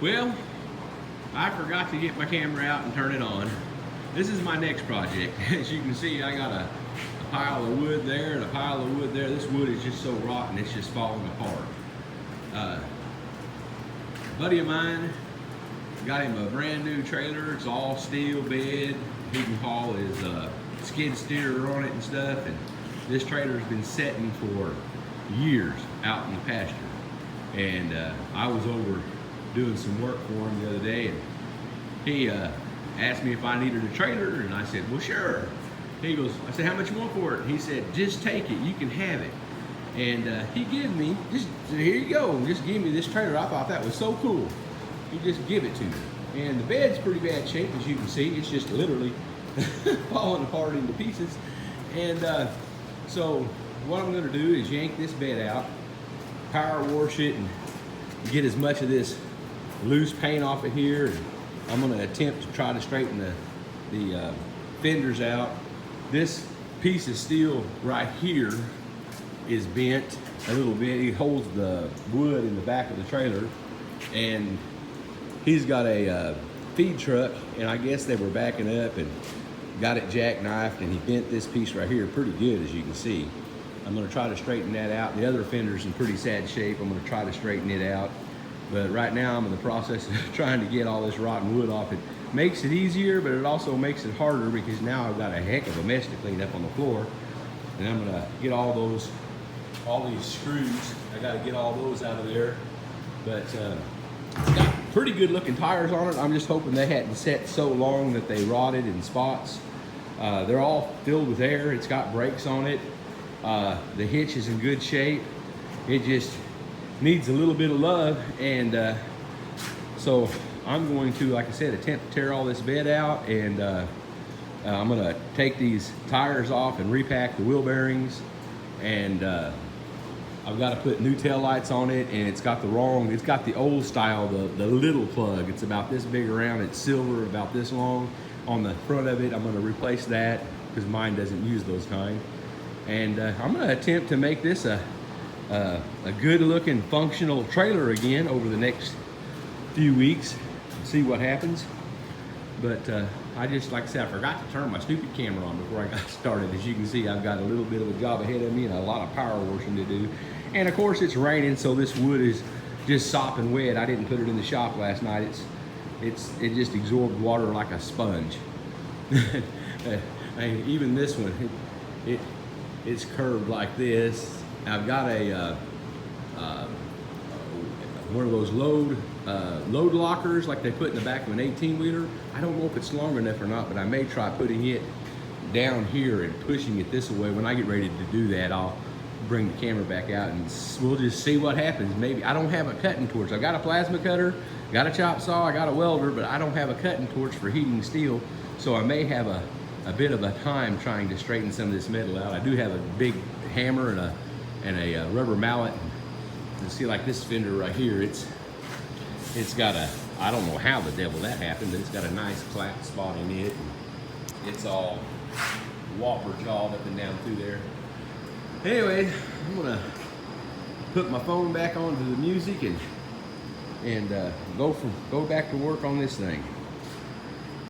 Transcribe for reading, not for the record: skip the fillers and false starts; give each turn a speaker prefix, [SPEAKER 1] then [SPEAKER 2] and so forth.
[SPEAKER 1] Well, I forgot to get my camera out and turn it on. This is my next project. As you can see, I got a pile of wood there and a pile of wood there. This wood is just so rotten, it's just falling apart. A buddy of mine got him a brand new trailer. It's all steel bed. He can haul his skid steer on it and stuff. And this trailer's been setting for years out in the pasture. And I was over doing some work for him the other day, and he asked me if I needed a trailer, and I said, well, sure. He goes, I said, how much you want for it? He said, just take it, you can have it. And he gave me, just here you go, just give me this trailer. I thought that was so cool. He just give it to me. And the bed's pretty bad shape, as you can see. It's just literally falling apart into pieces. And so what I'm gonna do is yank this bed out, power wash it, and get as much of this loose paint off of here. And I'm gonna attempt to try to straighten the fenders out. This piece of steel right here is bent a little bit. It holds the wood in the back of the trailer, and he's got a feed truck, and I guess they were backing up and got it jackknifed, and he bent this piece right here pretty good, as you can see. I'm gonna try to straighten that out. The other fender's in pretty sad shape. I'm gonna try to straighten it out. But right now I'm in the process of trying to get all this rotten wood off. It makes it easier, but it also makes it harder because now I've got a heck of a mess to clean up on the floor. And I'm gonna get all these screws. I gotta get all those out of there. But it's got pretty good looking tires on it. I'm just hoping they hadn't set so long that they rotted in spots. They're all filled with air. It's got brakes on it. The hitch is in good shape. It just needs a little bit of love, and so I'm going to, like I said, attempt to tear all this bed out, and I'm gonna take these tires off and repack the wheel bearings, and I've got to put new tail lights on it, and it's got the old style, the little plug. It's about this big around, it's silver, about this long on the front of it. I'm gonna replace that because mine doesn't use those kind. And I'm gonna attempt to make this a good looking functional trailer again over the next few weeks and see what happens. But I just, like I said, I forgot to turn my stupid camera on before I got started. As you can see, I've got a little bit of a job ahead of me and a lot of power washing to do. And of course it's raining, so this wood is just sopping wet. I didn't put it in the shop last night. It just absorbed water like a sponge. Even this one, it's curved like this. I've got a one of those load lockers like they put in the back of an 18-wheeler. I don't know if it's long enough or not, but I may try putting it down here and pushing it this way. When I get ready to do that, I'll bring the camera back out and we'll just see what happens. Maybe I don't have a cutting torch. I got a plasma cutter, got a chop saw, I got a welder, but I don't have a cutting torch for heating steel. So I may have a bit of a time trying to straighten some of this metal out. I do have a big hammer and a rubber mallet. And see, like this fender right here, it's got a, I don't know how the devil that happened, but it's got a nice flat spot in it. It's all whopper jawed up and down through there. Anyway, I'm gonna put my phone back onto the music and go back to work on this thing.